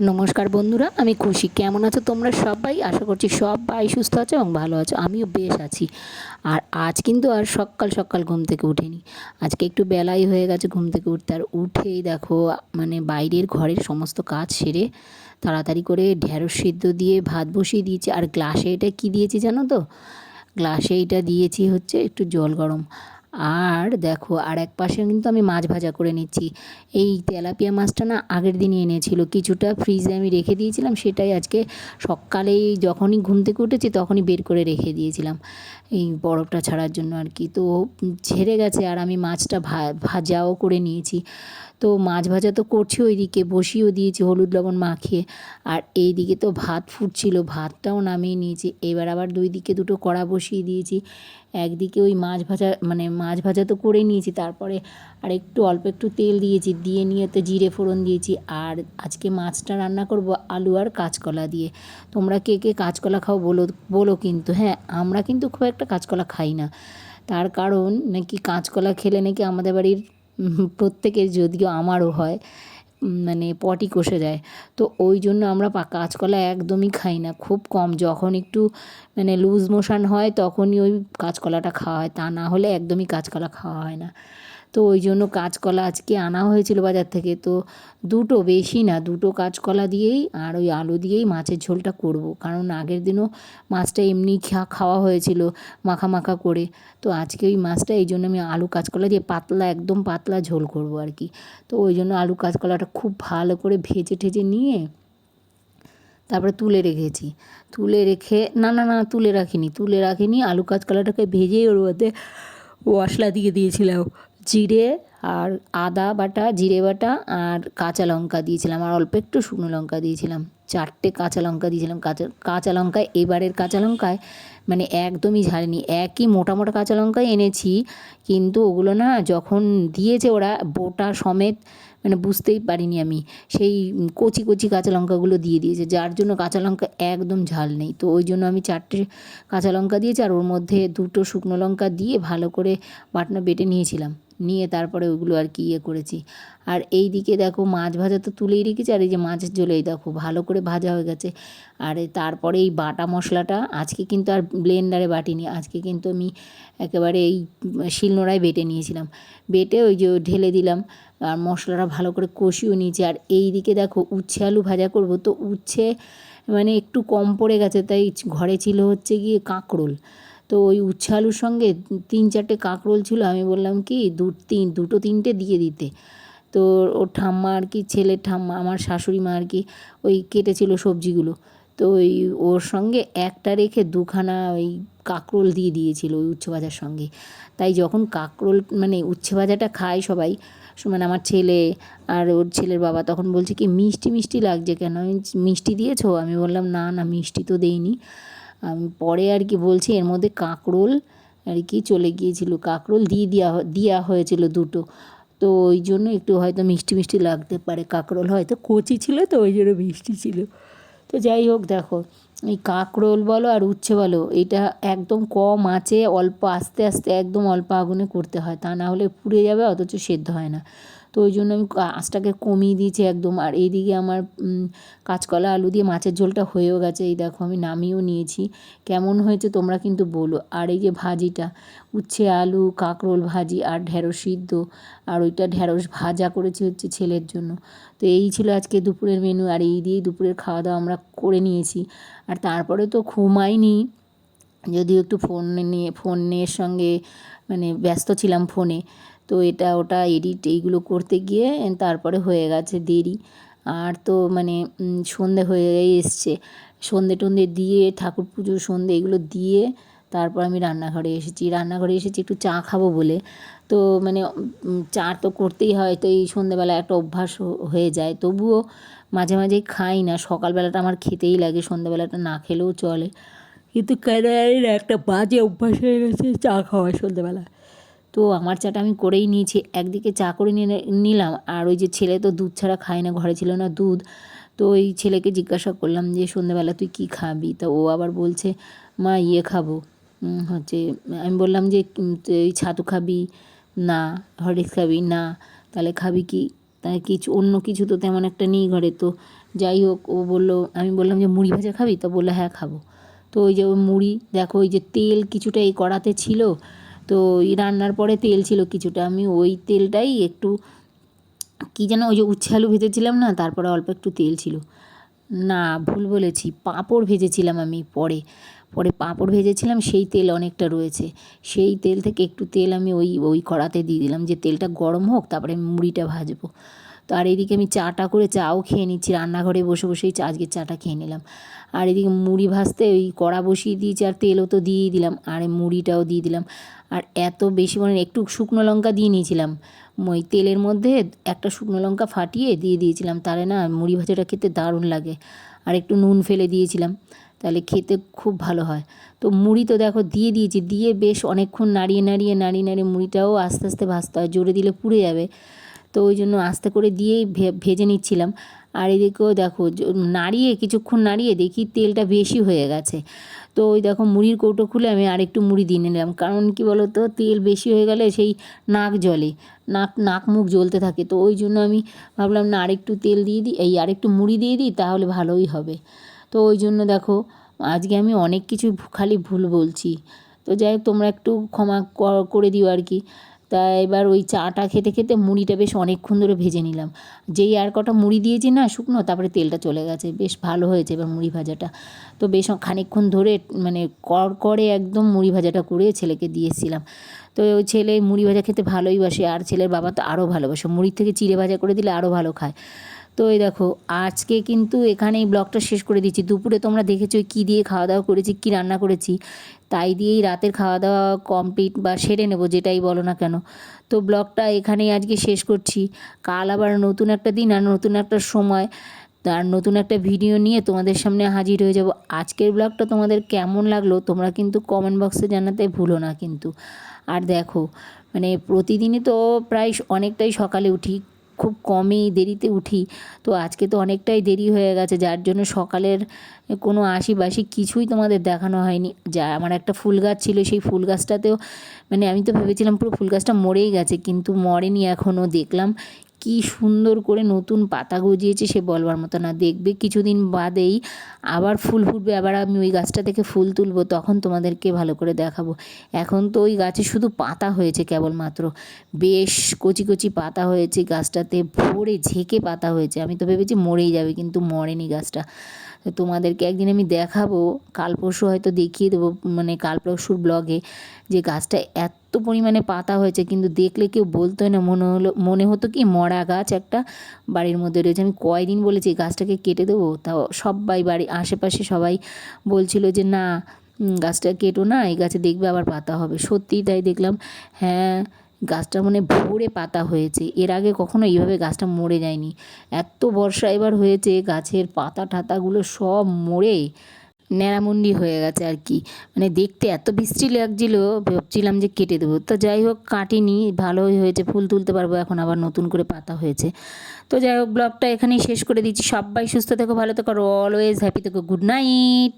নমস্কার বন্ধুরা, আমি খুশি। কেমন আছো তোমরা সবাই? আশা করছি সবাই সুস্থ আছো এবং ভালো আছো। আমিও বেশ আছি। আর আজ কিন্তু আর সকাল সকাল ঘুম থেকে উঠিনি। আজকে একটু বেলাই হয়ে গেছে ঘুম থেকে উঠতে। আর উঠেই দেখো মানে বাইরের ঘরের সমস্ত কাজ সেরে তাড়াতাড়ি করে ঢেঁড়স সিদ্ধ দিয়ে ভাত বসিয়ে দিয়েছি। আর গ্লাসে এটা কী দিয়েছি জানো তো? গ্লাসে এটা দিয়েছি হচ্ছে একটু জল গরম। আর দেখো আর এক পাশে কিন্তু আমি মাছ ভাজা করে নিচ্ছি। এই তেলাপিয়া মাছটা না আগের দিনই এনেছিল, কিছুটা ফ্রিজে আমি রেখে দিয়েছিলাম, সেটাই আজকে সকালেই যখনই ঘুম থেকে উঠেছি তখনই বের করে রেখে দিয়েছিলাম এই বরফটা ছাড়ার জন্য আর কি। তো ঝেড়ে গেছে আর আমি মাছটা ভাজাও করে নিয়েছি। তো মাছ ভাজা তো করছি, ওইদিকে বসিয়েও দিয়েছি হলুদ লবণ মাখিয়ে। আর এই দিকে তো ভাত ফুটছিল, ভাতটাও নামিয়ে নিয়েছি। এবার আবার দুই দিকে দুটো কড়া বসিয়ে দিয়েছি। একদিকে ওই মাছ ভাজা মানে মাছ ভাজা তো করে নিয়েছি, তারপরে আর একটু অল্প একটু তেল দিয়েছি, দিয়ে নিয়ে তো জিরে ফোড়ন দিয়েছি। আর আজকে মাছটা রান্না করব আলু আর কাঁচকলা দিয়ে। তোমরা কে কে কাঁচকলা খাও বলো বলো কিন্তু। হ্যাঁ, আমরা কিন্তু খুব একটা কাঁচকলা খাই না। তার কারণ নাকি কাঁচকলা খেলে নাকি আমাদের বাড়ির প্রত্যেকের, যদিও আমারও হয়, মানে পটি কষে যায়। তো ওই জন্য আমরা কাঁচকলা একদমই খাই না, খুব কম। যখন একটু মানে লুজ মোশন হয় তখনই ওই কাঁচকলাটা খাওয়া হয়, তা না হলে একদমই কাঁচকলা খাওয়া হয় না। তো ওই জন্য কাঁচকলা আজকে আনা হয়েছিল বাজার থেকে। তো দুটো, বেশি না, দুটো কাঁচকলা দিয়েই আর ওই আলু দিয়েই মাছের ঝোলটা করব। কারণ আগের দিনও মাছটা এমনি খাওয়া হয়েছিল মাখা মাখা করে। তো আজকে ওই মাছটা, এই জন্য আমি আলু কাঁচকলা দিয়ে পাতলা, একদম পাতলা ঝোল করব আর কি। তো ওই জন্য আলু কাঁচকলাটা খুব ভালো করে ভেজে ঠেজে নিয়ে তারপরে তুলে রেখেছি। তুলে রেখে না না না তুলে রাখিনি, তুলে রাখিনি, আলু কাঁচকলাটাকে ভেজেই ওর মধ্যে মশলা দিয়ে দিয়েছিলাম। জিরে আর আদা বাটা, জিরে বাটা আর কাঁচা লঙ্কা দিয়েছিলাম, আর অল্প একটু শুকনো লঙ্কা দিয়েছিলাম। 4টে কাঁচা লঙ্কা দিয়েছিলাম। কাঁচা লঙ্কায়, এবারের কাঁচা লঙ্কায় মানে একদমই ঝালনি। একই মোটা মোটা কাঁচা লঙ্কাই এনেছি, কিন্তু ওগুলো না যখন দিয়েছে ওরা বোটা সমেত, মানে বুঝতেই পারিনি আমি, সেই কচি কচি কাঁচা লঙ্কাগুলো দিয়ে দিয়েছে, যার জন্য কাঁচা লঙ্কা একদম ঝাল নেই। তো ওই জন্য আমি 4টে কাঁচা লঙ্কা দিয়েছি, আর ওর মধ্যে দুটো শুকনো লঙ্কা দিয়ে ভালো করে বাটনা বেটে নিয়েছিলাম। নিয়ে তারপরে ওগুলো আর কি করেছি। আর এই দিকে দেখো মাছ ভাজা তো তুলেই রেখেছি, আর এই যে মাছের ঝোলে এই দেখো ভালো করে ভাজা হয়ে গেছে। আর তারপরে এই বাটা মশলাটা আজকে কিন্তু আর ব্লেন্ডারে বাটিনি, আজকে কিন্তু আমি একেবারে এই শিলনোড়ায় বেটে নিয়েছিলাম। বেটে ওই যে ঢেলে দিলাম, আর মশলাটা ভালো করে কষিয়েও নিয়েছি। আর এই দিকে দেখো উচ্ছে আলু ভাজা করব। তো উচ্ছে মানে একটু কম পড়ে গেছে, তাই ঘরে ছিল হচ্ছে গিয়ে কাঁকরোল। তো ওই উচ্ছে আলুর সঙ্গে 3-4টে কাঁকরোল ছিল, আমি বললাম কি দুটো তিনটে দিয়ে দিতে। তো ওর ঠাম্মা আর কি, ছেলের ঠাম্মা, আমার শাশুড়ি মা আর কি ওই কেটেছিল সবজিগুলো। তো ওই ওর সঙ্গে একটা রেখে দুখানা ওই কাঁকরোল দিয়ে দিয়েছিল ওই উচ্ছে ভাজার সঙ্গে। তাই যখন কাঁকরোল মানে উচ্ছে ভাজাটা খায় সবাই, মানে আমার ছেলে আর ওর ছেলের বাবা, তখন বলছে কি মিষ্টি মিষ্টি লাগছে কেন, মিষ্টি দিয়েছো? আমি বললাম না না, মিষ্টি তো দেইনি। আমি পরে আর কি বলছি এর মধ্যে কাঁকরোল আর কি চলে গিয়েছিল, কাঁকরোল দেওয়া হয়েছিল দুটো। তো ওই জন্য একটু হয়তো মিষ্টি মিষ্টি লাগতে পারে, কাঁকরোল হয়তো কচি ছিল তো ওই জন্য মিষ্টি ছিল। তো যাই হোক, দেখো এই কাঁকরোল বলো আর উচ্ছে বলো, এটা একদম কম আঁচে অল্প আস্তে আস্তে একদম অল্প আগুনে করতে হয়, তা না হলে পুড়ে যাবে, অথচ সেদ্ধ হয় না। তো ওই জন্য আমি আঁচটাকে কমিয়ে দিয়েছি একদম। আর এইদিকে আমার কাঁচকলা আলু দিয়ে মাছের ঝোলটা হয়েও গেছে, এই দেখো আমি নামিয়েও নিয়েছি। কেমন হয়েছে তোমরা কিন্তু বলো। আর এই যে ভাজিটা, উচ্ছে আলু কাঁকরোল ভাজি আর ঢ্যাঁড়স সিদ্ধ, আর ওইটা ঢ্যাঁড়স ভাজা করেছি হচ্ছে ছেলের জন্য। তো এই ছিল আজকে দুপুরের মেনু, আর এই দিয়েই দুপুরের খাওয়া দাওয়া আমরা করে নিয়েছি। আর তারপরে তো ঘুমাইনি, যদিও একটু ফোনের সঙ্গে মানে ব্যস্ত ছিলাম ফোনে। তো এটা ওটা এডিট এইগুলো করতে গিয়ে তারপরে হয়ে গেছে দেরি। আর তো মানে সন্ধে হয়ে এসছে, সন্ধে টন্ধে দিয়ে ঠাকুর পুজো সন্ধে এগুলো দিয়ে তারপর আমি রান্নাঘরে এসেছি একটু চা খাবো বলে। তো মানে চা তো করতেই হয়, তো এই সন্ধেবেলা একটা অভ্যাস হয়ে যায়, তবুও মাঝে মাঝেই খাই না। সকালবেলাটা আমার খেতেই লাগে, সন্ধেবেলাটা না খেলেও চলে, কিন্তু কেন জানি না একটা বাজে অভ্যাস হয়ে গেছে চা খাওয়া সন্ধেবেলা। তো আমার চাটা আমি করেই নিয়েছি, একদিকে চা করে নিলাম। আর ওই যে ছেলে তো দুধ ছাড়া খায় না, ঘরে ছিল না দুধ। তো ওই ছেলেকে জিজ্ঞাসা করলাম যে সন্ধেবেলা তুই কী খাবি? তা ও আবার বলছে মা খাবো, হচ্ছে, আমি বললাম যে তুই ছাতু খাবি না, হরলিক্স খাবি না, তাহলে খাবি কি? তাই কিছু অন্য কিছু তো তেমন একটা নেই ঘরে। তো যাই হোক ও বললো, আমি বললাম যে মুড়ি ভাজা খাবি? তো বললো হ্যাঁ খাবো। তো ওই যে ওই মুড়ি, দেখো ওই যে তেল কিছুটা এই কড়াতে ছিল, তো এই রান্নার পরে তেল ছিল কিছুটা, আমি ওই তেলটাই একটু কী যেন ওই যে উচ্ছে আলু ভেজেছিলাম না, তারপরে অল্প একটু তেল ছিল, না ভুল বলেছি, পাঁপড় ভেজেছিলাম আমি পরে পরে পাঁপড় ভেজেছিলাম, সেই তেল অনেকটা রয়েছে, সেই তেল থেকে একটু তেল আমি ওই ওই কড়াতে দিয়ে দিলাম যে তেলটা গরম হোক, তারপরে আমি মুড়িটা ভাজবো। তো আর এদিকে আমি চাটা করে চাও খেয়ে নিচ্ছি, রান্নাঘরে বসে বসেই আজকে চাটা খেয়ে নিলাম। আর এদিকে মুড়ি ভাজতে ওই কড়া বসিয়ে দিয়েছি, আর তেলও তো দিয়েই দিলাম, আর মুড়িটাও দিয়ে দিলাম। আর এত বেশি মানে একটু শুকনো লঙ্কা দিয়ে নিয়েছিলাম, ওই তেলের মধ্যে একটা শুকনো লঙ্কা ফাটিয়ে দিয়ে দিয়েছিলাম, তাহলে না মুড়ি ভাজাটা খেতে দারুণ লাগে। আর একটু নুন ফেলে দিয়েছিলাম, তাহলে খেতে খুব ভালো হয়। তো মুড়ি তো দেখো দিয়ে দিয়েছি, দিয়ে বেশ অনেকক্ষণ নাড়িয়ে নাড়িয়ে নাড়িয়ে নাড়িয়ে মুড়িটাও আস্তে আস্তে ভাজতে হয়, জোরে দিলে পুড়ে যাবে, তো ওই জন্য আস্তে করে দিয়েই ভেজে নিচ্ছিলাম। আর এদিকেও দেখো নাড়িয়ে কিছুক্ষণ নাড়িয়ে দেখি তেলটা বেশি হয়ে গেছে, তো ওই দেখো মুড়ির কৌটো খুলে আমি আরেকটু মুড়ি দিয়ে নিলাম, কারণ কি বলো তো, তেল বেশি হয়ে গেলে সেই নাক জ্বলে, নাক মুখ জ্বলতে থাকে, তো ওই জন্য আমি ভাবলাম না আরেকটু তেল দিয়ে দিই, এই আরেকটু মুড়ি দিয়ে দিই, তাহলে ভালোই হবে। তো ওই জন্য দেখো আজকে আমি অনেক কিছু খালি ভুল বলছি, তো যাই হোক তোমরা একটু ক্ষমা করে দিও আর কি। তা এবার ওই চাটা খেতে খেতে মুড়িটা বেশ অনেকক্ষণ ধরে ভেজে নিলাম, যেই আর কটা মুড়ি দিয়েছি না শুকনো, তারপরে তেলটা চলে গেছে, বেশ ভালো হয়েছে এবার মুড়ি ভাজাটা। তো বেশ খানিকক্ষণ ধরে মানে কড়কড়ে একদম মুড়ি ভাজাটা করে ছেলেকে দিয়েছিলাম। তো ওই ছেলে মুড়ি ভাজা খেতে ভালোই বাসে, আর ছেলের বাবা তো আরও ভালোবাসে, মুড়ির থেকে চিড়ে ভাজা করে দিলে আরও ভালো খায়। তো এই দেখো আজকে কিন্তু এখানেই ব্লগটা শেষ করে দিচ্ছি। দুপুরে তোমরা দেখেছো কী দিয়ে খাওয়া দাওয়া করেছি, কী রান্না করেছি, তাই দিয়েই রাতের খাওয়া দাওয়া কমপ্লিট বা সেরে নেবো, যেটাই বলো না কেন। তো ব্লগটা এখানেই আজকে শেষ করছি। কাল আবার নতুন একটা দিন আর নতুন একটা সময় আর নতুন একটা ভিডিও নিয়ে তোমাদের সামনে হাজির হয়ে যাব। আজকের ব্লগটা তোমাদের কেমন লাগলো তোমরা কিন্তু কমেন্ট বক্সে জানাতে ভুলো না কিন্তু। আর দেখো মানে প্রতিদিনই তো প্রায় অনেকটাই সকালে উঠি, খুব কমই দেরিতে উঠি, তো আজকে তো অনেকটাই দেরি হয়ে গেছে, যার জন্য সকালের কোনো আশিবাসি কিছুই তোমাদের দেখানো হয়নি। যা আমার একটা ফুল গাছ ছিল, সেই ফুল গাছটাতেও মানে আমি তো ভেবেছিলাম পুরো ফুল গাছটা মরেই গেছে, কিন্তু মরেনি এখনও, দেখলাম কি সুন্দর করে নতুন পাতা গজিয়েছে, সে বলবার মতো না। দেখবে কিছুদিন বাদেই আবার ফুল ফুটবে, আবার আমি ওই গাছটা থেকে ফুল তুলবো, তখন তোমাদেরকে ভালো করে দেখাবো। এখন তো ওই গাছে শুধু পাতা হয়েছে কেবলমাত্র, বেশ কচি কচি পাতা হয়েছে গাছটাতে, ভরে ঝেঁকে পাতা হয়েছে, আমি তো ভেবেছি মরেই যাবে, কিন্তু মরেনি গাছটা। তো তোমাদেরকে একদিন আমি দেখাবো, কাল পরশু হয়তো দেখিয়ে দেবো, মানে কাল পরশুর ব্লগে, যে গাছটা এত পরিমাণে পাতা হয়েছে, কিন্তু দেখলে কেউ বলতো না, মনে হতো কি মরা গাছ একটা বাড়ির মধ্যে রয়েছে। আমি কয়দিন বলেছি গাছটাকে কেটে দেবো, তাও সবাই বাড়ি আশেপাশে সবাই বলছিল যে না গাছটা কেটো না, এই গাছে দেখবে আবার পাতা হবে। সত্যিই তাই দেখলাম, হ্যাঁ গাছটা মানে ভরে পাতা হয়েছে, এর আগে কখনো এইভাবে গাছটা মরে যায়নি। এত বর্ষা এবার হয়েছে, গাছের পাতা টাতাগুলো সব মরে ন্যাড়ামুন্ডি হয়ে গেছে আর কি, মানে দেখতে এত বিশ্রী লাগছিল, ভাবছিলাম যে কেটে দেবো, তো যাই হোক কাটিনি, ভালোই হয়েছে, ফুল তুলতে পারবো এখন, আবার নতুন করে পাতা হয়েছে। তো যাই হোক ব্লগটা এখানেই শেষ করে দিচ্ছি। সবাই সুস্থ থেকো, ভালো থেকো, অলওয়েজ হ্যাপি থেকো, গুড নাইট।